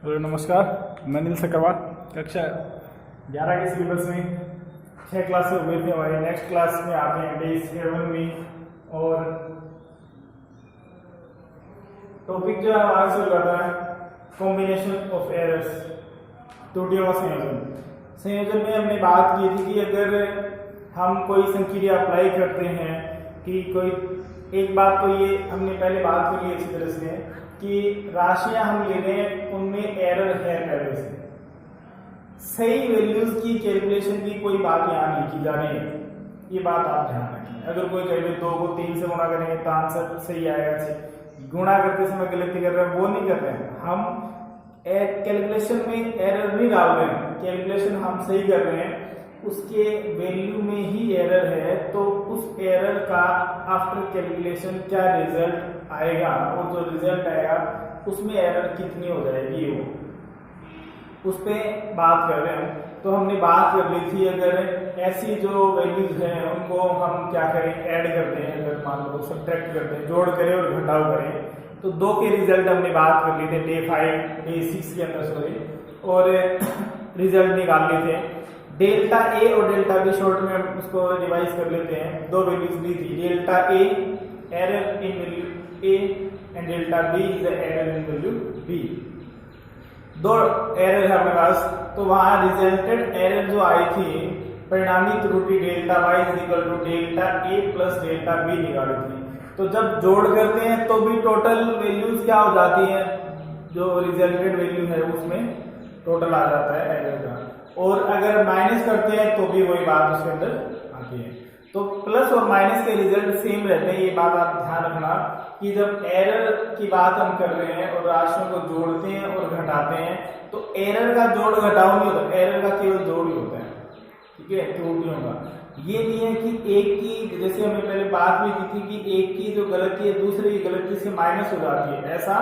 Hello नमस्कार, मैं नील सकरवाल। कक्षा 11 के सिलेबस में 6 क्लासेस हुए थे हमारे। नेक्स्ट क्लास में आते हैं डे 7 में, और टॉपिक जो हमारा शुरू करता है कॉम्बिनेशन ऑफ एरर्स, त्रुटियों का संयोजन। संयोजन में हमने बात की थी कि अगर हम कोई संक्रिया अप्लाई करते हैं कि कोई एक बात, तो ये हमने पहले बात करी अच्छी तरह से कि राशियां हम ले रहे हैं उनमें एरर है पहले से, सही वैल्यूज की कैलकुलेशन की कोई बात यहाँ नहीं की जा रही है। ये बात आप ध्यान रखें। अगर कोई कहे 2 को 3 से गुणा करेंगे तो आंसर सही आएगा, गुणा करते समय गलती कर रहे हैं, वो नहीं कर रहे हैं। हम कैलकुलेशन में एरर नहीं डाल रहे हैं, कैलकुलेशन हम सही कर रहे हैं, उसके वैल्यू में ही एरर है। तो उस एरर का आफ्टर कैलकुलेशन क्या रिजल्ट आएगा, और जो रिजल्ट आएगा उसमें एरर कितनी हो जाएगी, वो उस पर बात कर रहे हैं। तो हमने बात कर ली थी, अगर ऐसी जो वैल्यूज हैं उनको हम क्या करें, ऐड करते हैं। अगर मान लो सब्ट्रैक्ट करते हैं, जोड़ करें और घटाव करें, तो 2 के रिजल्ट हमने बात कर लिए थे डे 5 डे 6 के अंदर सॉरी, और रिजल्ट निकाल लिए थे। डेल्टा ए और डेल्टा बी, शॉर्ट में हम उसको रिवाइज कर लेते हैं। 2 वैल्यूज दी थी, delta A error in value A and delta B is the error in value B. 2 error है हमारे पास, तो वहां रिजल्टेड एरर जो आई थी, परिणामी त्रुटि delta Y is equal to delta A plus delta B निकाली थी। तो जब जोड़ करते हैं तो भी टोटल वैल्यूज क्या हो जाती है, जो रिजल्टेड वैल्यू है उसमें टोटल आ जाता है एरर का, और अगर माइनस करते हैं तो भी वही बात उसके अंदर आती है। तो प्लस और माइनस के रिजल्ट सेम रहते हैं। ये बात आप ध्यान रखना कि जब एरर की बात हम कर रहे हैं और राशियों को जोड़ते हैं और घटाते हैं, तो एरर का जोड़ घटाव नहीं होता, एरर का केवल जोड़ ही होता है, ठीक है, त्रुटियों का। ये नहीं है कि एक की, जैसे हमने पहले बात भी की थी कि एक की जो गलती है दूसरे की गलती से माइनस हो जाती है, ऐसा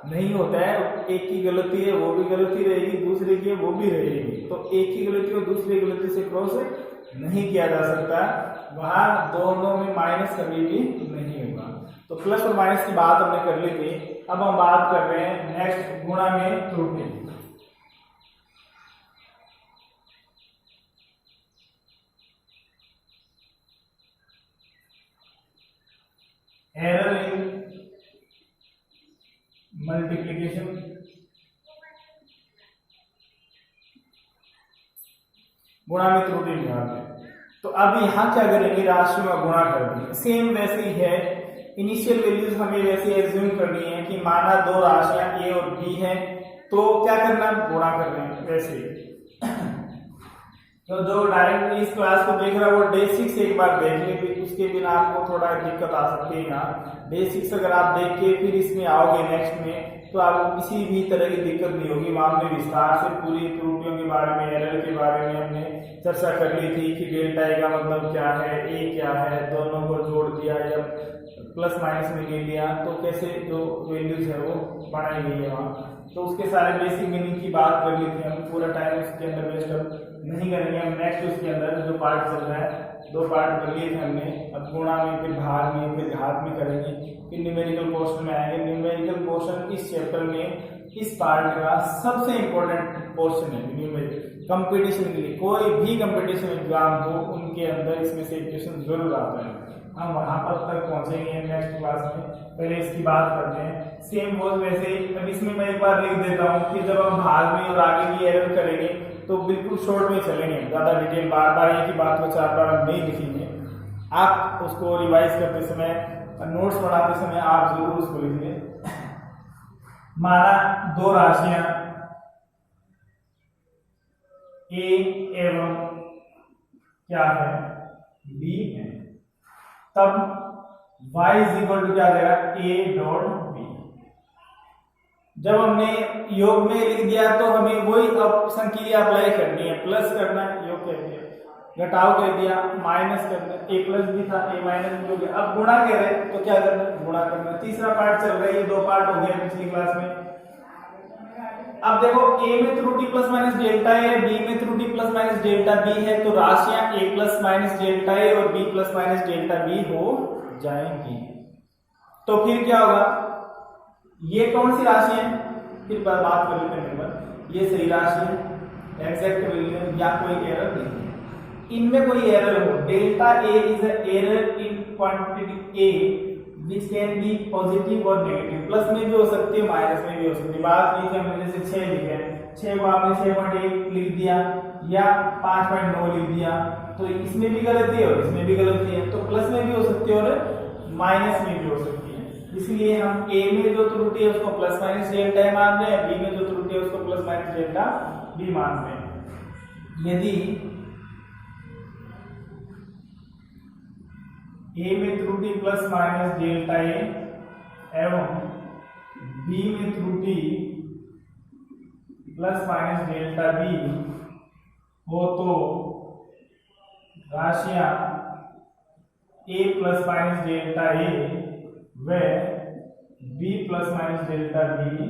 नहीं होता है। एक की गलती है वो भी गलती रहेगी, दूसरे की है वो भी रहेगी। तो एक की गलती और दूसरे की गलती से क्रॉस नहीं किया जा सकता, वहां दोनों में माइनस कभी भी नहीं होगा। तो प्लस और माइनस की बात हमने कर ली थी। अब हम बात कर रहे हैं नेक्स्ट गुणा में त्रुटि। एरर इन मल्टीप्लिकेशन, गुणा में त्रुटि निकालते हैं। तो अब यहाँ क्या करेंगे, राशियों का गुणा कर देंगे। सेम वैसे ही है, इनिशियल वैल्यूज हमें वैसे एज्यूम करनी है कि माना 2 राशियां ए और बी हैं, तो क्या करना, गुणा कर रहे हैं वैसे ही। तो जो डायरेक्ट इस क्लास को देख रहा है वो डे 6 एक बार देख ले, उसके बिना आपको थोड़ा दिक्कत आ सकती है। यहाँ डे 6 अगर आप देख के फिर इसमें आओगे नेक्स्ट में, तो आपको किसी भी तरह की दिक्कत नहीं होगी। वहां हमने विस्तार से पूरी त्रुटियों के बारे में, एरर के बारे में हमने चर्चा कर ली थी कि डेल्टा ए का मतलब क्या है, ए क्या है, दोनों को जोड़ दिया या प्लस माइनस में ले लिया तो कैसे जो वैल्यूज है वो बनाई गई है वहाँ। तो उसके सारे बेसिक मीनिंग की बात कर ली थी हम, पूरा टाइम उसके अंदर वेस्ट नहीं करेंगे हम। नेक्स्ट उसके अंदर जो पार्ट चल रहा है, 2 पार्ट कर लिए थे हमने। अब गुणा में, फिर भाग में, फिर घात में करेंगे, फिर न्यूमेरिकल पोर्शन में आएंगे। न्यूमेरिकल पोर्शन इस चैप्टर में इस पार्ट का सबसे इंपॉर्टेंट पोर्शन है। न्यूमेरिकल कंपटीशन के लिए, कोई भी कंपटीशन एग्जाम हो उनके अंदर इसमें से क्वेश्चन जरूर आता है। हम वहां पर तक पहुंचेंगे नेक्स्ट क्लास में, पहले इसकी बात करते हैं। सेम वो वैसे ही, अब इसमें मैं एक बार लिख देता हूँ कि जब हम भाग में और आगे की एरर करेंगे तो बिल्कुल शॉर्ट में चलेंगे, ज्यादा डिटेल बार बार एक ही बात को 4 बार हम नहीं लिखेंगे। आप उसको रिवाइज करते समय, नोट्स बनाते समय आप जरूर उसको लिखिए। माना 2 राशियां ए एवं क्या है, बी है, तब y इज इक्वल टू क्या देगा, a डॉट बी। जब हमने योग में लिख दिया तो हमें वही अब संक्रिया अप्लाई करनी है, प्लस करना है, योग कह दिया, घटाव कह दिया, माइनस करना, a प्लस भी था a माइनस भी हो गया। अब गुणा कह रहे हैं तो क्या करना, गुणा करना। तीसरा पार्ट चल रहा है, ये 2 पार्ट हो गए पिछली क्लास में। अब देखो a में त्रुटि प्लस माइनस डेल्टा है, b में त्रुटि प्लस माइनस डेल्टा b है, तो राशियां a plus minus delta a और b plus minus delta b हो जाएंगी। तो फिर क्या होगा, ये कौन सी राशि है, फिर बात कर लेते हैं नंबर। ये सही राशि है, एग्जैक्ट वैल्यू है या कोई एरर नहीं है। इनमें कोई एरर हो, delta A is a error in quantity A which can be positive और नेगेटिव, प्लस में भी हो सकती है माइनस में भी हो सकती है। बात की हमने जैसे 6 लिखे, 6 को आपने 6.1 लिख दिया या 5.9 लिख दिया, तो इसमें भी गलती है और इसमें भी गलती है, तो प्लस में भी हो सकती है और माइनस में भी हो सकती है। इसलिए हम ए में जो त्रुटि है उसको प्लस माइनस डेल्टा मान रहे हैं, बी में जो त्रुटि है उसको प्लस माइनस डेल्टा बी मान रहे हैं। यदि ए में त्रुटि प्लस माइनस डेल्टा ए एवं बी में त्रुटि प्लस माइनस डेल्टा बी हो तो राशियां A plus minus delta A व B plus minus delta B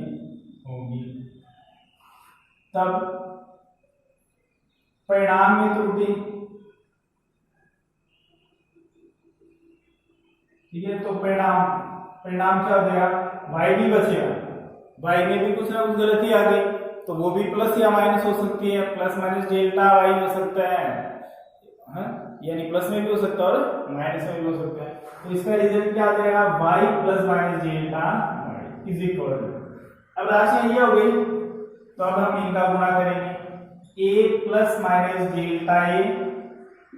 होंगी। तब परिणाम में त्रुटि, ठीक है, तो परिणाम क्या हो जाएगा, y भी बचेगा, y में भी कुछ ना कुछ गलती आ गई तो वो भी प्लस या माइनस हो सकती है, प्लस माइनस डेल्टा y हो सकता है, यानी प्लस में भी हो सकता है और माइनस में भी हो सकता है। तो इसका रिजल्ट क्या आ जाएगा, y plus minus delta y is equal. अब राशि ये हो गई तो अब हम इनका गुणा करेंगे, a plus minus delta a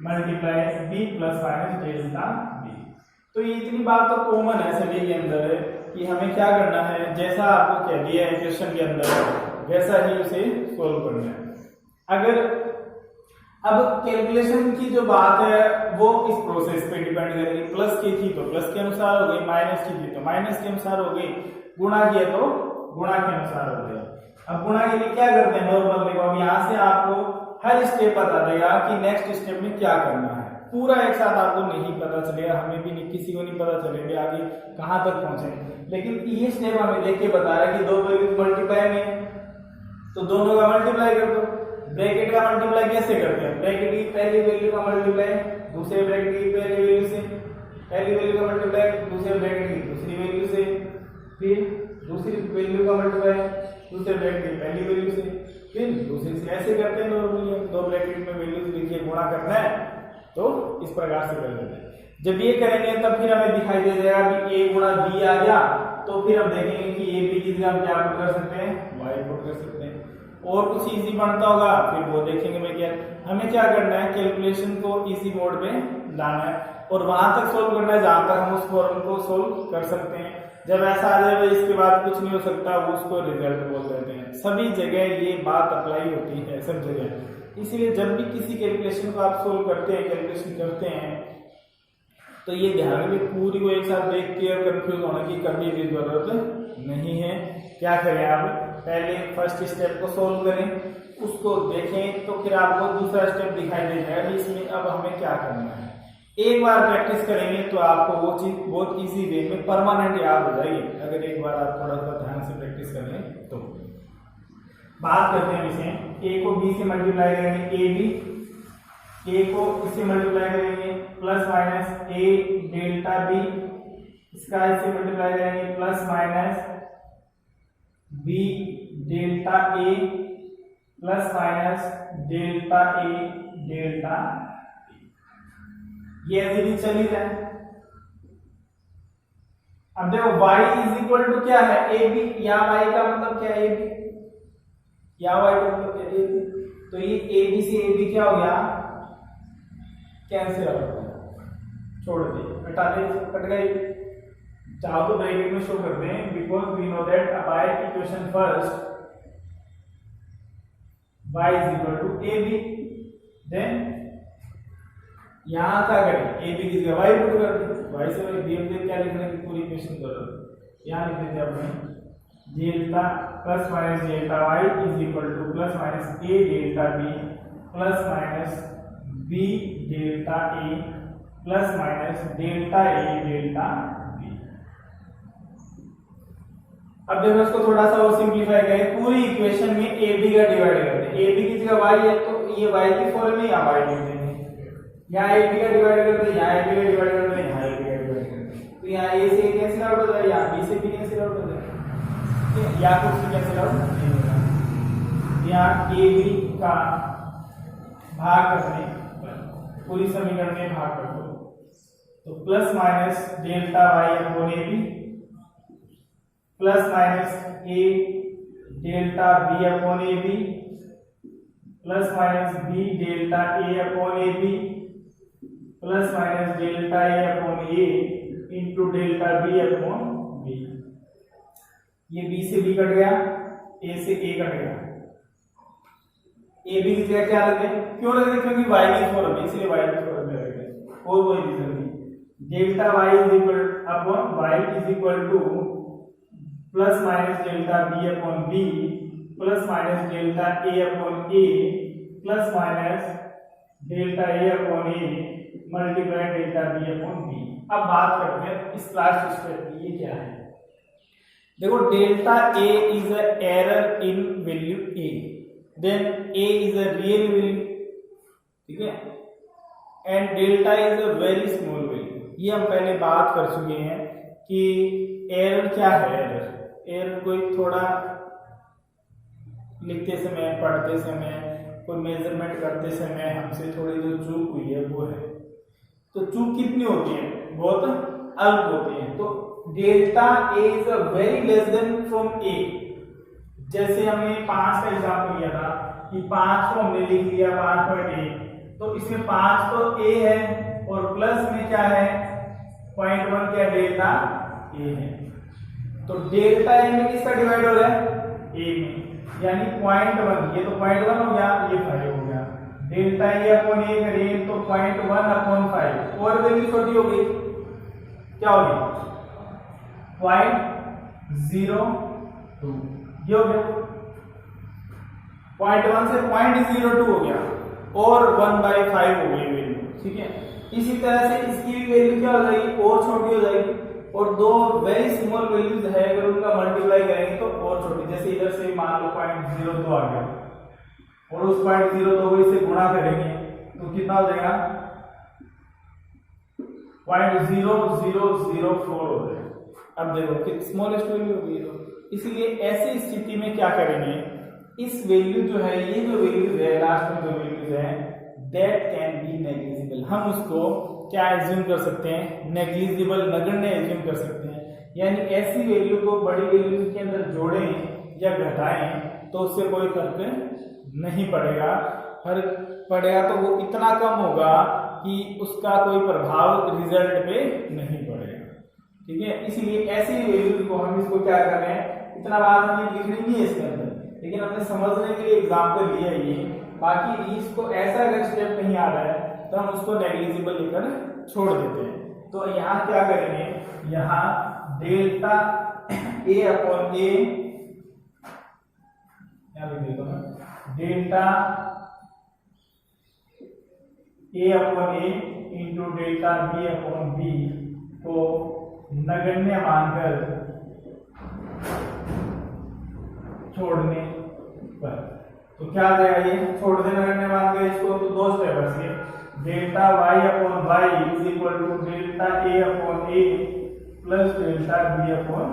multiply b plus minus delta b। तो ये इतनी बात तो कॉमन है सभी के अंदर है कि हमें क्या करना है, जैसा आपको कह दिया है क्वेश्चन के अंदर वैसा ही उसे सोल्व करना है। अगर अब कैलकुलेशन की जो बात है वो इस प्रोसेस पे डिपेंड करेगी, प्लस की थी तो प्लस के अनुसार हो गई, माइनस की थी तो माइनस के अनुसार हो गई, गुणा किया तो गुणा के अनुसार हो गया। अब गुणा के लिए क्या करते हैं, नॉर्मल देखो, अब यहाँ से आपको हर स्टेप बता देगा कि नेक्स्ट स्टेप में क्या करना है, पूरा एक साथ आपको नहीं पता चलेगा, हमें भी नहीं, किसी को नहीं पता चलेगा आगे कहां तक पहुंचे, लेकिन ये स्टेप हमें देख के बता रहा है कि दो वैल्यू मल्टीप्लाई में तो दोनों का मल्टीप्लाई कर दो। ब्रैकेट का मल्टीप्लाई कैसे करते हैं, ब्रैकेट की पहली वैल्यू का मल्टीप्लाई दूसरे ब्रैकेट की पहली वैल्यू से, पहली वैल्यू का मल्टीप्लाई दूसरे ब्रैकेट की दूसरी वैल्यू से, फिर दूसरी वैल्यू का मल्टीप्लाई दूसरे ब्रैकेट की पहली वैल्यू से, फिर दूसरी से, ऐसे करते हैं। दो ब्रैकेट में वैल्यूज लिखिए, गुणा करना है तो इस प्रकार से कर लेते हैं। जब ये करेंगे तब फिर हमें दिखाई दे जाएगा कि a गुणा b आ गया, तो फिर हम देखेंगे कि a b की जगह हम क्या पुट कर सकते हैं, y पुट कर सकते हैं, और कुछ इजी बनता होगा फिर वो देखेंगे। मैं क्या, हमें क्या करना है, कैलकुलेशन को इजी मोड में लाना है और वहां तक सोल्व करना है जहां तक हम उस फॉर्मूले को सोल्व कर सकते हैं। जब ऐसा आ जाए इसके बाद कुछ नहीं हो सकता, वो उसको रिजल्ट बोल देते हैं। सभी जगह ये बात अप्लाई होती है, सब जगह। इसलिए जब भी किसी कैलकुलेशन को आप सोल्व करते हैं, कैलकुलेशन करते हैं, तो ये ध्यान में पूरी को एक साथ देख के कंफ्यूज होने की कभी भी जरूरत नहीं है। क्या करें, आप पहले फर्स्ट स्टेप को सोल्व करें, उसको देखें, तो फिर आपको दूसरा स्टेप दिखाई दे जाएगा कि इसमें अब हमें क्या करना है। एक बार प्रैक्टिस करेंगे तो आपको वो चीज बहुत इजी वे में परमानेंट याद हो जाएगी, अगर एक बार आप थोड़ा सा ध्यान से प्रैक्टिस कर लें तो। बात करते हैं इसे, a को b से मल्टीप्लाई करेंगे, a b, a को इससे मल्टीप्लाई करेंगे plus minus a delta b, इसका इससे मल्टीप्लाई करेंगे plus minus b delta a plus minus delta a delta b। ये ऐसे भी चल ही रहा है। अब देखो y इज इक्वल टू क्या है, a b, या y का मतलब क्या है, a b, या y का मतलब क्या है, a b, तो ये a b से a b क्या हो गया, कैंसिल हो गया, छोड़ दे, हटा दे, कट गई। चाहो तो ब्रैकेट में शो करते हैं, because we know that about equation first y is equal to ab, then यहां क्या करें, ab की जगह y पुट कर दे, y से b हम क्या लिखने की पूरी इक्वेशन करो, यहां लिख देते हैं अपने delta plus minus delta y is equal to plus minus a delta b plus minus b delta a plus minus delta a delta b। अब देखो इसको थोड़ा सा और सिंपलीफाई करें, पूरी इक्वेशन में a b का डिवाइड करते हैं, a b की जगह y है तो ये y की फॉर्म में यहाँ y लिख देंगे, यहाँ a b का डिवाइड करते हैं, यहाँ a b का डिवाइड करते हैं, यहाँ a b का डिवाइड करते हैं, तो यहाँ a से a कैंसिल आउट हो जाएगा, यहाँ b से b कैंसिल आउट हो जाएगा। ठीक है, या तो उससे कैंसिल आउट नहीं होगा। यहाँ ए बी का भाग करने पर पूरी समीकरण में भाग कर दो, तो plus minus delta Y upon A B plus minus A delta B upon A B plus minus B delta A upon A B plus minus delta A upon A into delta B upon B. ये B से B कट गया, A से ए cut गया, A B की जगह क्या लगे, क्यों लगे, क्योंकि वाई की फॉर्म है इसलिए वाई की फॉर्म में लगे, और कोई रीजन नहीं। Delta Y is equal upon Y is equal to plus minus delta B upon B plus minus delta A upon A plus minus delta A upon A multiply delta B upon B. अब बात करते हैं इस last step की, ये क्या है। देखो delta A is a error in value A, then A is a real value, ठीक है, and delta is a very small value. ये हम पहले बात कर चुके हैं कि एरर क्या है। एरर कोई थोड़ा लिखते समय, पढ़ते समय, कोई मेजरमेंट करते समय हमसे थोड़ी जो चूक हुई है वो है। तो चूक कितनी होती है, बहुत अल्प होती है। तो delta A is very less than from A. जैसे हमने 5 का एग्जाम्पल लिया था कि 5 को हमने लिख लिया 5.1, तो इसमें 5 तो ए है और प्लस में क्या है 0.1 क्या डेल्टा ए है। तो डेल्टा ए में किसका डिवाइड हो रहा है, ए में, यानी 0.1, ये तो 0.1 हो गया, ये 5 हो गया। डेल्टा ए अपॉन ए करें तो 0.1 अपॉन 5, और वैल्यू छोटी हो गई, क्या होगी 0.02, ये हो गया 0.1 से 0.02 हो गया, और 1/5 हो गई वैल्यू, ठीक है। इसी तरह से इसकी भी वैल्यू क्या हो जाएगी, और छोटी हो जाएगी, और दो वेरी स्मॉल वैल्यूज है अगर उनका मल्टीप्लाई करेंगे तो और छोटी, जैसे इधर से मान लो 0.02 आ गया और उस 0.02 को इससे गुणा करेंगे तो कितना हो जाएगा 0.0004 हो जाएगा। अब देखो कि स्मॉलेस्ट वैल्यू होगी, इसलिए ऐसी स्थिति में क्या करेंगे, इस वैल्यू जो है, ये जो वैल्यूज है लास्ट में जो वैल्यूज है दैट कैन बी नेग्लिजिबल, हम उसको क्या एज्यूम कर सकते हैं, नेग्लिजिबल, नगण्य एज्यूम कर सकते हैं। यानी ऐसी वैल्यू को बड़ी वैल्यू के अंदर जोड़ें या घटाएं तो उससे कोई फर्क नहीं पड़ेगा, फर्क पड़ेगा तो वो इतना कम होगा कि उसका कोई प्रभाव रिजल्ट पे नहीं पड़ेगा, ठीक है। इसलिए ऐसी वैल्यूज को हम इसको क्या कर रहे हैं, इतना बात हमें लिखनी नहीं है इसके अंदर, लेकिन हमने समझने के लिए एग्जाम्पल लिया है ये। बाकी इसको ऐसा अगर स्टेप नहीं आ रहा है तो हम उसको नेग्लिजिबल लेकर छोड़ देते हैं। तो यहाँ क्या करेंगे, यहाँ डेल्टा ए अपॉन ए, यहाँ लिख देता हूँ, delta A upon A into delta B upon B को नगण्य मानकर छोड़ने पर, तो क्या आ जाएगा, ये छोड़ देना नगण्य मानकर इसको, तो दो स्टेप है, delta Y upon Y is equal to delta A upon A plus delta B upon.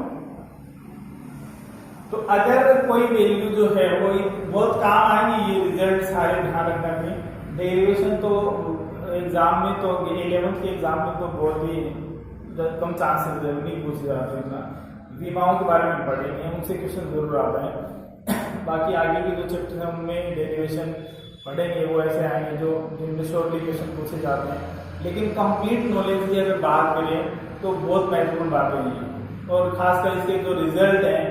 तो अगर कोई वैल्यू जो है वो बहुत काम आएंगी, ये रिजल्ट सारे ध्यान रखना चाहिए। डेरिवेशन तो एग्जाम में तो 11th के एग्जाम में तो बहुत ही कम चांसेस है, नहीं पूछे जाते हैं। विमाओं के बारे में पढ़ेंगे, उनसे क्वेश्चन जरूर आता है। बाकी आगे के जो चैप्टर है उनमें डेरिवेशन पढ़ेंगे, वो ऐसे आएंगे जो जिनमें शॉर्टली क्वेश्चन पूछे जाते हैं। लेकिन कंप्लीट नॉलेज की अगर बात करें तो बहुत महत्वपूर्ण बात है, और खासकर इसके जो रिजल्ट हैं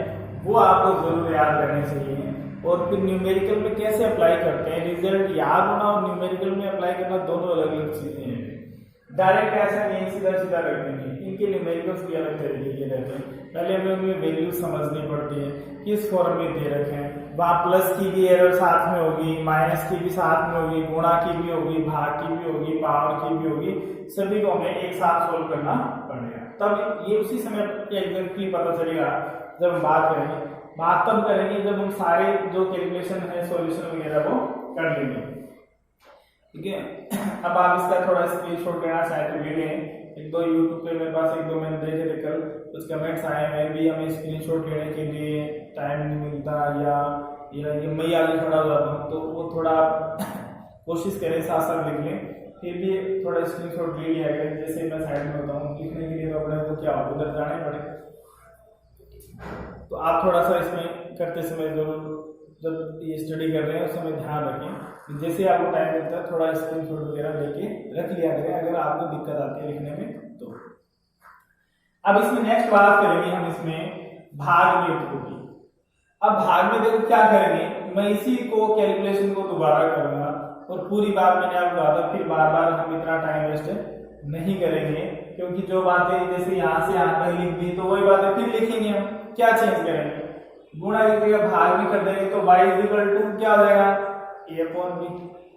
वो आपको जरूर याद करने चाहिए। और फिर न्यूमेरिकल में कैसे अप्लाई करते हैं, रिजल्ट याद होना और न्यूमेरिकल में अप्लाई करना दोनों अलग अलग चीजें हैं। डायरेक्ट ऐसा नहीं सीधा सीधा रख देंगे, इनके न्यूमेरिकल्स भी अलग तरीके के रहते हैं। पहले हमें उनमें वैल्यू समझनी पड़ती है, किस फॉर्म में दे रखे हैं, वहाँ प्लस की भी एरर साथ में होगी, माइनस की भी साथ में होगी, गुणा की भी होगी, भाग की भी होगी, पावर की भी होगी, सभी को हमें एक साथ सोल्व करना पड़ेगा। तब ये उसी समय एग्जैक्टली पता चलेगा जब हम बात करेंगे। बात तब करेंगे जब हम सारे जो कैलकुलेशन है, सॉल्यूशन वगैरह वो कर लेंगे, ठीक है। अब आप इसका थोड़ा स्क्रीनशॉट लेना चाहे तो ले लें, एक दो यूट्यूब पे मेरे पास एक दो मैंने देखे थे कल, कुछ कमेंट्स आए हैं भी हमें स्क्रीनशॉट लेने के लिए टाइम नहीं मिलता या ये मैं आगे खड़ा हो जाता हूँ, तो वो थोड़ा कोशिश करें साथ साथ लिख लें, फिर भी थोड़ा स्क्रीनशॉट ले लिया करें। जैसे मैं साइड में होता हूँ लिखने के लिए तो अपने को क्या उधर जाना ही पड़े, तो आप थोड़ा सा इसमें करते समय जरूर जब ये स्टडी कर रहे हैं उस समय ध्यान रखें, जैसे आपको टाइम मिलता है थोड़ा स्क्रीनशॉट वगैरह लेके रख लिया करें अगर आपको दिक्कत आती है लिखने में तो। अब इसमें नेक्स्ट बात करेंगे हम इसमें भाग नियुक्ति की। अब भाग में देखो क्या करेंगे, मैं इसी को कैलकुलेशन को दोबारा करूंगा और पूरी बात मैंने आपको कहा था, फिर बार बार हम इतना टाइम वेस्ट नहीं करेंगे, क्योंकि जो बातें जैसे यहाँ से यहाँ तक लिख दी तो वही बातें फिर लिखेंगे हम, क्या चेंज करेंगे, गुणा की जगह भाग भी कर देंगे तो y = क्या हो जाएगा a/b,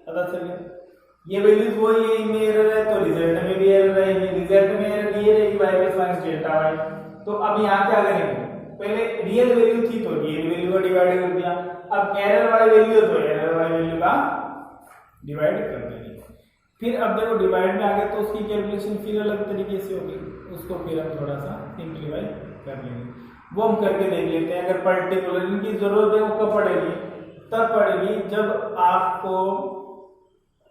पता चल गया। ये वैल्यूज वही है, इनमें एरर है तो रिजल्ट में भी एरर रहेगी, रिजल्ट में एरर ये रहेगी y + -Δy। तो अब यहाँ क्या करेंगे, पहले रियल वैल्यू थी तो रियल वैल्यू का डिवाइड कर दिया, अब एरर वाली वैल्यू तो एरर वाली वैल्यू का डिवाइड कर देंगे। फिर अब देखो डिवाइड में आ गए तो उसकी कैलकुलेशन फिर अलग तरीके से होगी, उसको फिर हम थोड़ा सा सिंप्लीफाई कर लेंगे, वो हम करके देख लेते हैं। अगर पर्टिकुलर इनकी जरूरत है वो कब पड़ेगी, तब पड़ेगी जब आपको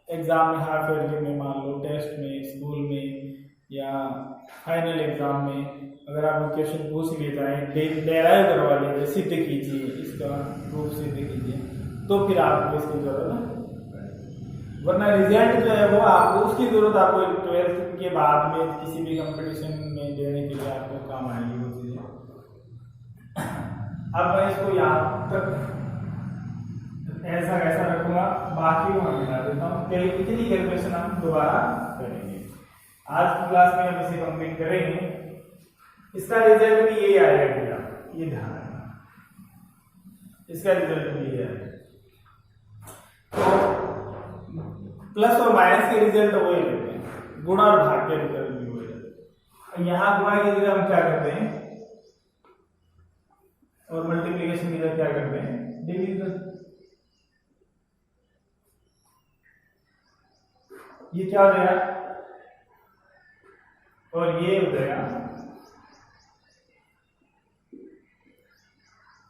एग्जाम में हाफ ईयरली में, मान लो टेस्ट में, स्कूल में या फाइनल एग्जाम में अगर आपको क्वेश्चन पूछ लिए जाए, डेराइव करवा लीजिए, सिद्ध कीजिए, इसका प्रूफ सिद्ध कीजिए, तो फिर आपको इसकी जरूरत है, वरना रिजल्ट जो है वो आपको उसकी जरूरत आपको 12th के बाद में किसी भी कंपटीशन में देने के लिए आपको काम आएगी वो चीजें। अब मैं इसको यहाँ तक ऐसा रखूंगा, बाकी को मैं मिटा देता हूँ, पहले इतनी कैलकुलेशन हम दोबारा करेंगे। आज की क्लास में हम इसे कंप्लीट करेंगे, इसका रिजल्ट भी यही आएगा भैया, ये ध्यान रखना, इसका रिजल्ट भी ये है। तो प्लस और माइनस के रिजल्ट वही रहते हैं, गुणा और भाग के रिजल्ट भी वही रहते हैं। यहाँ गुणा की जगह हम क्या करते हैं और मल्टीप्लिकेशन की जगह क्या करते हैं, डिवीजन। ये क्या हो जाएगा और ये हो जाएगा।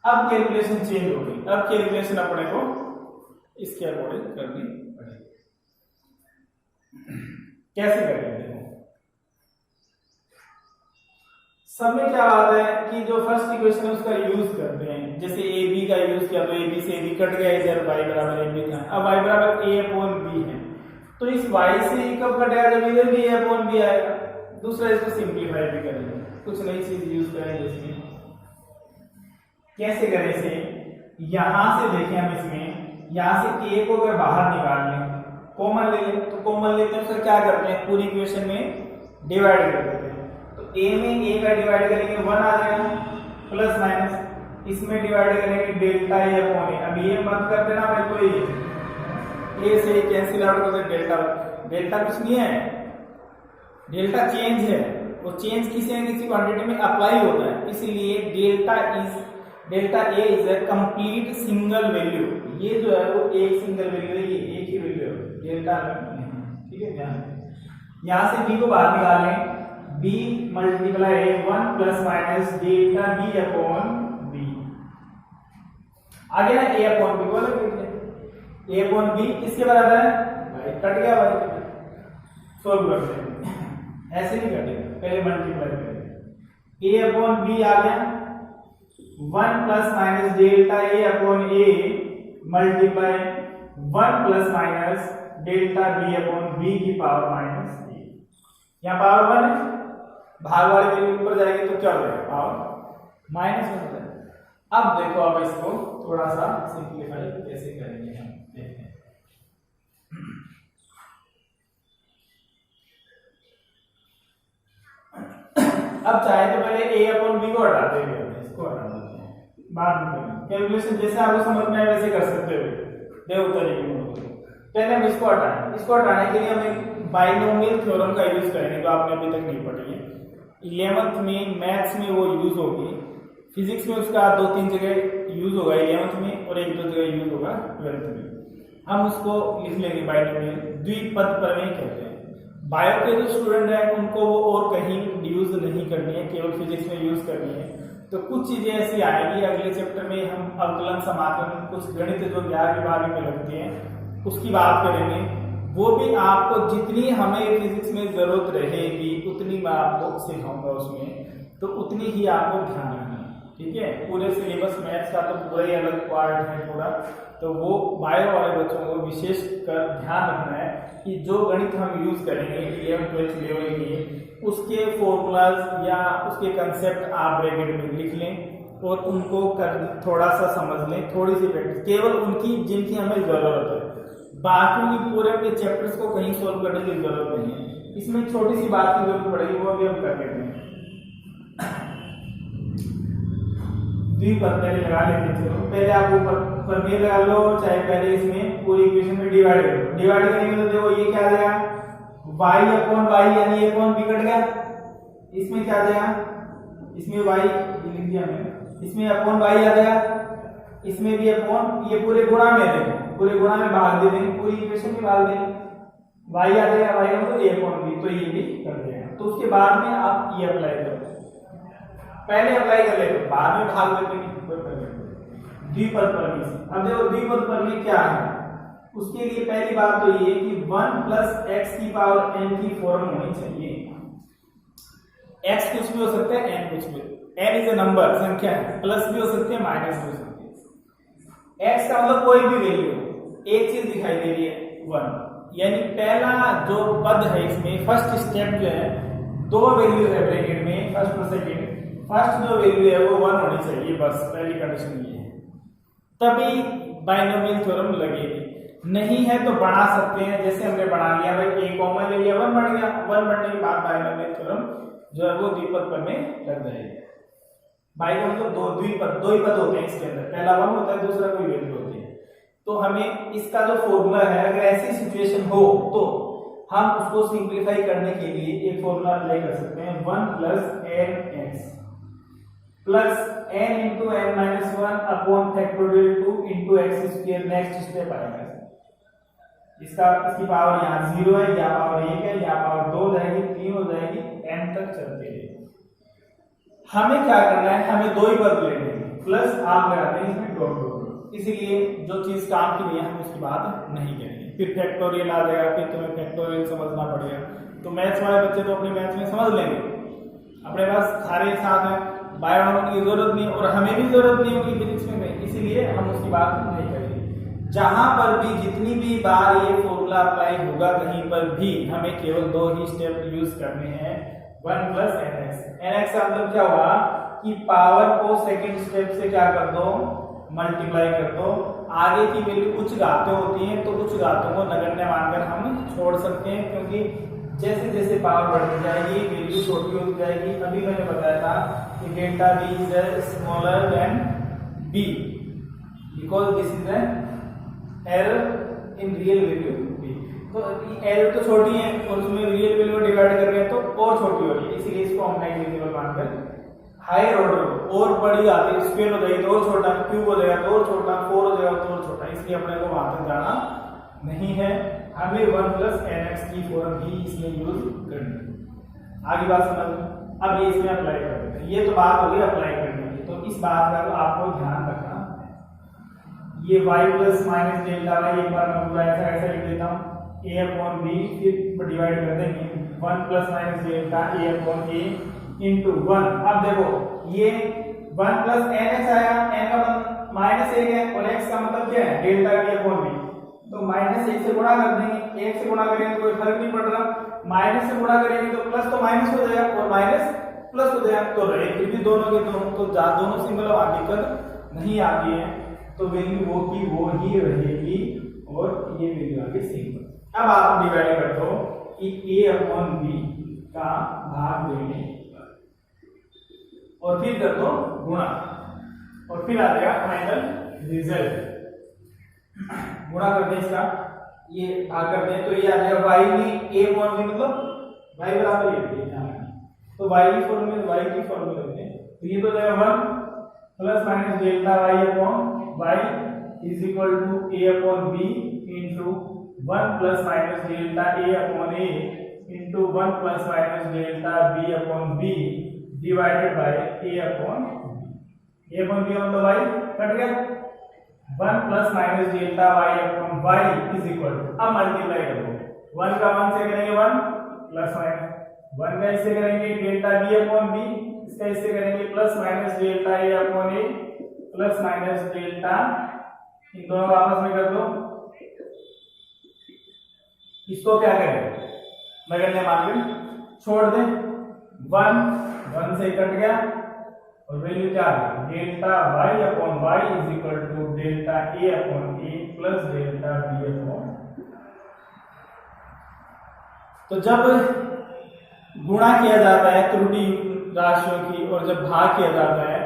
अब कैलकुलेशन चेंज हो गई, अब कैलकुलेशन अपने को इसके अकॉर्डिंग करनी पड़ेगी। कैसे करेंगे, सब में क्या बात है कि जो फर्स्ट इक्वेशन है उसका यूज करते हैं, जैसे ए बी का यूज किया तो ए बी से ए बी कट गया, इधर y = ab था, अब y = a/b है, तो इस y से e कब कटेगा, जब इधर भी a/b आएगा। दूसरा इसको सिंप्लीफाई भी करेंगे, कुछ नई चीज यूज करेंगे इसमें। कैसे करें इसे, यहां से देखें हम इसमें, यहां से a को अगर बाहर निकाल लें, कॉमन ले लें, तो कॉमन लेते हैं, क्या करते हैं पूरी इक्वेशन में डिवाइड कर देते हैं। तो a में a का डिवाइड करेंगे 1 आ जाएगा, प्लस माइनस इसमें डिवाइड करेंगे डेल्टा a/a। अब ये मत कर देना भाई, कोई a से कैंसिल आउट कर दे, डेल्टा कुछ नहीं है, डेल्टा चेंज है, वो चेंज किसी न किसी क्वांटिटी में अप्लाई होता है, इसलिए delta a is a complete single value. ये जो है वो एक सिंगल वैल्यू है, ये एक ही वैल्यू है, डेल्टा ठीक है। ध्यान यहां से b को बाहर निकाल लें, b × 1 ± डेल्टा b/b आगे ना a/b को अलग लिख लें, a/b किसके बराबर है, भाई कट गया भाई, सॉल्व कर लें, ऐसे नहीं कटेगा, पहले मल्टीप्लाई करेंगे, a/b आ गया 1 ± delta a/a multiply 1 ± delta b/b की पावर -a। यहाँ पावर 1 है, भाग वाले वैल्यू ऊपर जाएगी तो क्या हो जाएगा, पावर -1 हो जाएगा। अब देखो, अब इसको थोड़ा सा सिंप्लीफाई कैसे करेंगे हम देखते हैं। अब चाहे तो पहले a/b को हटाते हैं, इसको हटा देते हैं, बाद में करेंगे कैलकुलेशन, जैसे आपको समझ में आए वैसे कर सकते हो, देखो तरीके में। पहले हम इसको हटाएं, इसको हटाने के लिए हम एक बाइनोमियल थ्योरम का यूज करेंगे, जो आपने अभी तक नहीं पढ़ी है। 11th में मैथ्स में वो यूज होगी, फिजिक्स में उसका 2-3 जगह यूज होगा 11th में, और 1-2 जगह यूज होगा 12th में। हम उसको लिख लेंगे बाइनोमियल, द्विपद प्रमेय कहते हैं। बायो के जो स्टूडेंट हैं उनको वो और कहीं यूज नहीं करनी है, केवल फिजिक्स में यूज करनी है। तो कुछ चीजें ऐसी आएगी अगले चैप्टर में, हम अवकलन समाकलन कुछ गणित जो 11वीं 12वीं में लगते हैं उसकी बात करेंगे। वो भी आपको जितनी हमें फिजिक्स में जरूरत रहेगी उतनी मैं आपको सिखाऊंगा उसमें, तो उतनी ही आपको ध्यान रखना है, ठीक है। पूरे सिलेबस मैथ्स का तो पूरा ही अलग पार्ट है पूरा, तो वो बायो वाले बच्चों को विशेष कर ध्यान रखना है कि जो गणित हम यूज करेंगे 11th-12th लेवल के, उसके फॉर्मूलाज या उसके कंसेप्ट आप ब्रैकेट में लिख लें और उनको कर थोड़ा सा समझ लें, थोड़ी सी प्रैक्टिस केवल उनकी जिनकी हमें जरूरत है। बाकी की पूरे अपने चैप्टर्स को कहीं सोल्व करने की जरूरत नहीं है, इसमें छोटी सी बात की जरूरत पड़ेगी, वो भी हम कर लेते हैं। द्विपद पहले लगा लेते हैं, चलो पहले आप ऊपर प्रमेय लगा लो, चाहे पहले इसमें पूरी इक्वेशन में डिवाइड करो। डिवाइड करेंगे तो देखो ये क्या आ जाएगा, y/y यानी ये कौन बिगड़ गया, इसमें क्या आ जाएगा, इसमें y लिख दिया मैंने, इसमें अपॉन y आ जाएगा, इसमें भी अपॉन, ये पूरे गुणा में देंगे, पूरे गुणा में भाग दे देंगे, पूरी इक्वेशन में भाग देंगे, y आ जाएगा, y मतलब a अपॉन b, तो ये भी कर देगा। तो उसके बाद में आप ये अप्लाई करो, पहले अप्लाई कर लेते बाद में भाग देते हैं द्विपद प्रमेय से। अब देखो द्विपद प्रमेय क्या है, उसके लिए पहली बात तो ये कि 1 + x की पावर n की फॉर्म होनी चाहिए। x कुछ भी हो सकता है, n कुछ भी, n इज अ नंबर, संख्या है, प्लस भी हो सकती है, माइनस भी हो सकती है। x का मतलब कोई भी वैल्यू, एक चीज दिखाई दे रही है 1, यानी पहला जो पद है इसमें फर्स्ट स्टेप जो है, दो वैल्यू है ब्रैकेट में, फर्स्ट और सेकंड, फर्स्ट जो वैल्यू है वो 1 होनी चाहिए, बस पहली कंडीशन ये है, तभी बाइनोमियल थ्योरम लगेगी। नहीं है तो बढ़ा सकते हैं, जैसे हमने बढ़ा लिया भाई, a कॉमन ले लिया, 1 बन गया, 1 बनने के बाद बाइनोमियल थ्योरम जो है वो द्विपद प्रमेय लग जाएगा। बाई का मतलब दो ही पद होते हैं इसके अंदर, पहला 1 होता है, दूसरा कोई वैल्यू होती है। तो हमें इसका जो फॉर्मूला है, अगर ऐसी सिचुएशन हो तो हम उसको सिंप्लीफाई करने के लिए एक फॉर्मूला अप्लाई कर सकते हैं, 1 + nx plus n into n minus 1 upon factorial 2 into x square. Next step आएगा इसकी पावर यहाँ 0 है, यहाँ पावर 1 है, यहाँ पावर 2 हो जाएगी, 3 हो जाएगी, n तक चलते हैं। हमें क्या करना है, हमें दो ही पद लेने हैं, प्लस आप लगाते हैं इसमें डॉट डॉट, इसीलिए जो चीज काम की नहीं है हम उसकी बात नहीं करेंगे। फिर फैक्टोरियल आ जाएगा, फिर तुम्हें फैक्टोरियल समझना पड़ेगा। तो मैथ्स वाले बच्चे तो अपने मैथ्स में समझ लेंगे, अपने पास सारे साथ हैं, बायोनॉमिकल की जरूरत नहीं, और हमें भी जरूरत नहीं होगी फिजिक्स में, इसीलिए हम उसकी बात नहीं करेंगे। जहां पर भी जितनी भी बार ये फॉर्मूला अप्लाई होगा, कहीं पर भी हमें केवल दो ही स्टेप यूज करने हैं, 1 + nx। nx का मतलब क्या हुआ कि पावर को सेकंड स्टेप से क्या कर दो, मल्टीप्लाई कर दो। आगे की वैल्यू उच्च घातें होती हैं, तो उच्च घातों को नगण्य मानकर हम छोड़ सकते हैं, क्योंकि जैसे जैसे पावर बढ़ती जाएगी वैल्यू छोटी होती जाएगी। अभी मैंने बताया था कि delta b is smaller than b because this is an error in real value b। तो एरर तो छोटी है और उसमें रियल वैल्यू डिवाइड कर रहे हैं तो और छोटी हो रही है, इसीलिए इसको हम नेग्लिजिबल मानकर हायर ऑर्डर और बड़ी आती है, स्क्वायर हो जाएगी तो और छोटा, क्यूब हो जाएगा तो और छोटा, 4 हो जाएगा तो और छोटा, इसलिए अपने को वहां तक जाना नहीं है। हमें 1 + nx की फॉर्म ही इसमें यूज करनी है। आगे बात समझ, अब ये इसमें अप्लाई कर देते हैं। ये तो बात हो गई अप्लाई करने की, तो इस बात का तो आपको ध्यान रखना है। ये y + -Δy एक बार मैं पूरा ऐसा लिख देता हूँ, a/b, फिर डिवाइड कर देंगे 1 + -Δa/a इंटू 1। अब देखो ये 1 + nx आया, n का मतलब -1 है और x का मतलब क्या है, Δ/b, तो -1 से गुणा कर देंगे, 1 से गुणा करेंगे तो कोई फर्क नहीं पड़ रहा, माइनस से गुणा करेंगे तो प्लस तो माइनस हो जाएगा और माइनस प्लस हो जाएगा, तो रहे फिर भी दोनों के दोनों, तो दोनों सिंबल वहां दिक्कत नहीं आती है, तो वैल्यू वो की वो ही रहेगी और ये वैल्यू आगे सिंबल। अब आप डिवाइड कर दो कि a/b का भाग देने और फिर कर दो गुणा और फिर आ जाएगा फाइनल रिजल्ट। गुणा कर दे इसका, ये भाग कर दे तो ये आ जाएगा y भी a/b मतलब y बराबर ये ध्यान रखना, तो y की फॉर्म में y की फॉर्म में लेते हैं, तो ये तो जाएगा 1 + -Δy/y is equal to a/b into 1 + -Δa/a into 1 plus minus delta B upon B divided by A upon B मतलब वाई कट गया 1 plus minus delta Y upon Y is equal to, अब मल्टीप्लाई कर दो 1 का 1 से करेंगे 1 प्लस माइनस 1 का इससे करेंगे डेल्टा बी अपॉन बी, इसका इससे करेंगे plus minus delta A upon A plus minus delta, इन दोनों को आपस में कर दो। इसको क्या करें नगण्य मान के छोड़ दे 1 से कट गया और वैल्यू क्या है delta Y upon Y is equal to delta A upon A plus delta B upon. तो जब गुणा किया जाता है त्रुटि राशियों की और जब भाग किया जाता है,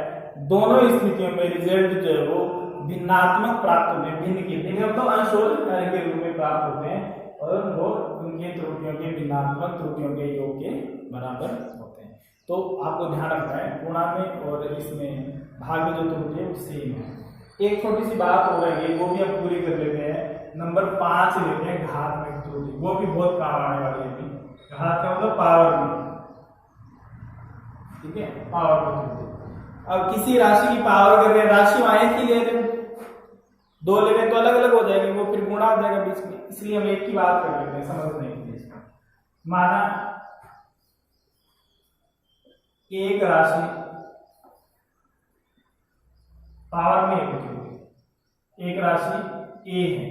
दोनों स्थितियों में रिजल्ट जो है वो भिन्नात्मक प्राप्त होते हैं, भिन्न के भिन्न तो अंश और हर के रूप में प्राप्त होते हैं और वो उनके त्रुटियों के भिन्नात्मक त्रुटियों के योग के बराबर होते हैं। तो आपको ध्यान रखना है गुणा में और इसमें भाग में जो त्रुटि है वो सेम है। एक छोटी सी बात हो रही है वो भी हम पूरी कर लेते हैं, नंबर 5 लेते हैं घात में त्रुटि, वो भी बहुत काम आने वाली है। घात का मतलब पावर में, ठीक है, पावर में त्रुटि। अब किसी राशि की पावर कर रहे हैं, राशि एक ही ले रहे हैं, 2 ले रहे तो अलग अलग हो जाएगी, वो फिर गुणा हो जाएगा बीच में, इसलिए हम एक ही बात कर लेते हैं समझने के लिए। माना एक राशि पावर में एक राशि ए है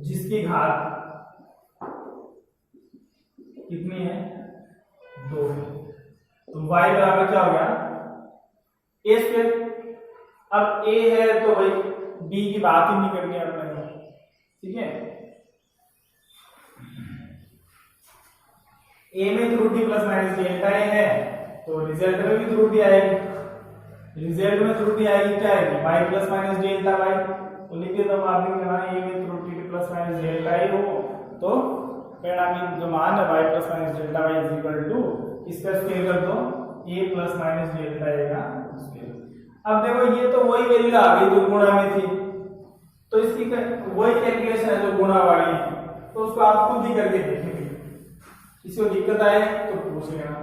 जिसकी घात कितनी है 2 है, तो y बराबर क्या हो गया ए स्क्वायर। अब a है तो भाई b की बात ही नहीं करनी है अपने को, ठीक है। a में त्रुटि प्लस माइनस डेल्टा a है तो रिजल्ट में भी त्रुटि आएगी, रिजल्ट में त्रुटि आएगी क्या आएगी y plus minus delta y। तो लिखिए तो मार्किंग करना a में त्रुटि प्लस माइनस डेल्टा a हो तो परिणामी जो मान है y plus minus delta y is equal to, इसका स्केल कर दो a plus minus delta a का स्केल। अब देखो ये तो वही वैल्यू आ गई जो गुणा में थी, तो इसकी वही कैलकुलेशन है जो गुणा वाली है, तो उसको आप खुद ही करके देखेंगे, किसी को दिक्कत आए तो पूछ लेना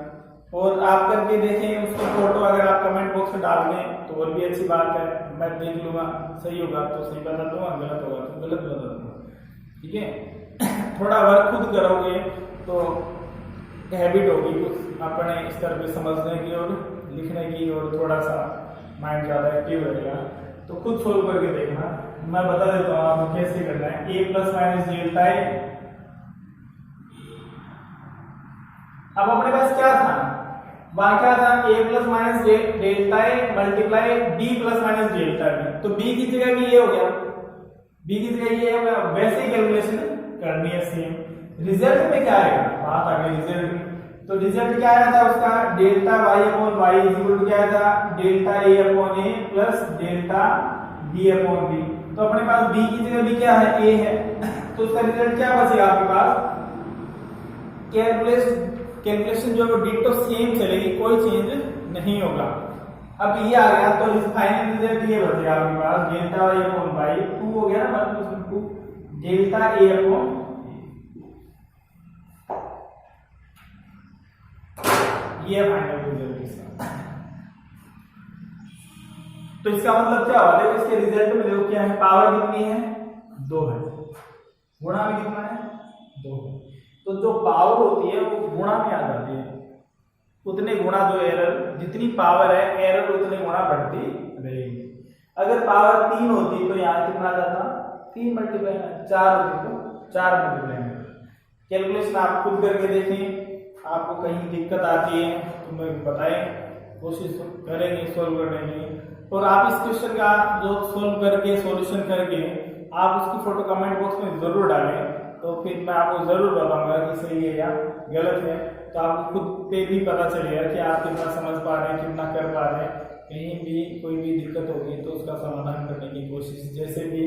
और आप करके देखें उसको फोटो अगर आप कमेंट बॉक्स में डाल दें तो और भी अच्छी बात है, मैं देख लूंगा, सही होगा तो सही बता दूंगा, गलत होगा तो गलत बता दूंगा, ठीक है। थोड़ा वर्क खुद करोगे तो हैबिट होगी अपने स्तर पे समझने की और लिखने की और थोड़ा सा माइंड ज्यादा एक्टिव रहेगा, तो खुद सोल्व करके देखना। मैं बता देता हूँ आपको कैसे करना है। a plus minus delta A, अब अपने पास क्या था वहां क्या था a plus minus delta A multiply b plus minus delta B, तो b की जगह भी ये हो गया, b की जगह ये हो गया, वैसे ही कैलकुलेशन करनी है सेम। रिजल्ट में क्या आएगा बात आ गई रिजल्ट में, तो रिजल्ट क्या आया था उसका delta y upon y is equal to क्या आया था delta a upon a plus delta b upon b। तो अपने पास b की जगह भी क्या है a है, तो उसका रिजल्ट क्या बचेगा आपके पास कैलकुलेशन जो है डिटो सेम चलेगी, कोई चेंज नहीं होगा। अब ये आ गया तो इस फाइनल रिजल्ट ये बचेगा आपके पास डेल्टा y अपॉन y 2 हो गया ना, मतलब 2 डेल्टा a अपॉन, ये फाइनल रिजल्ट इसका। तो इसका मतलब क्या हुआ, देखो इसके रिजल्ट में देखो क्या है, पावर कितनी है 2 है, गुणा में कितना है 2 है, तो जो पावर होती है वो गुणा में आ जाती है, उतने गुणा जो एरर, जितनी पावर है एरर उतने गुणा बढ़ती रहेगी। अगर पावर 3 होती तो यहाँ कितना आ जाता 3 मल्टीप्लाई 4 होती तो 4 मल्टीप्लाई। कैलकुलेशन आप खुद करके देखें, आपको कहीं दिक्कत आती है तो मैं बताएं, कोशिश करेंगे सोल्व करने की। और आप इस क्वेश्चन का जो सोल्व करके सॉल्यूशन करके आप उसकी फोटो कमेंट बॉक्स में जरूर डालें, तो फिर मैं आपको जरूर बताऊंगा कि सही है या गलत है, तो आपको खुद पे भी पता चलेगा कि आप कितना समझ पा रहे हैं, कितना कर पा रहे हैं। कहीं भी कोई भी दिक्कत होगी तो उसका समाधान करने की कोशिश, जैसे भी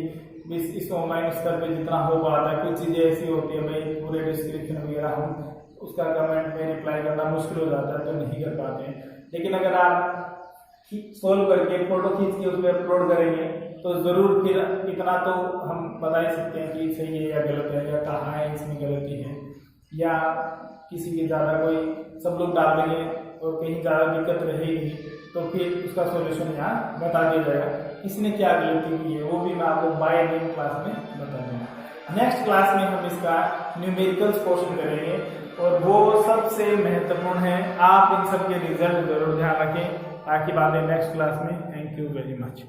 इस ऑनलाइन स्तर पे जितना हो पाता है, कुछ चीजें ऐसी होती है भाई पूरे डिस्क्रिप्शन वगैरह हम उसका कमेंट में रिप्लाई करना मुश्किल हो जाता है तो नहीं कर पाते हैं। लेकिन अगर आप सोल्व करके फोटो खींच के उसमें अपलोड करेंगे तो ज़रूर फिर इतना तो हम बता ही सकते हैं कि सही है या गलत है, या कहाँ है इसमें गलती है, या किसी की ज़्यादा कोई सब लोग डाल देंगे और कहीं ज़्यादा दिक्कत रहेगी तो फिर उसका सॉल्यूशन यहाँ बता दिया जाएगा। इसने क्या गलती की है वो भी मैं आपको बाय नेम क्लास में बता दूँगा। नेक्स्ट क्लास में हम इसका न्यूमेरिकल्स पोर्शन करेंगे और वो सबसे महत्वपूर्ण है। आप इन सब के रिजल्ट जरूर ध्यान रखें। बाकी बातें नेक्स्ट क्लास में। Thank you very much.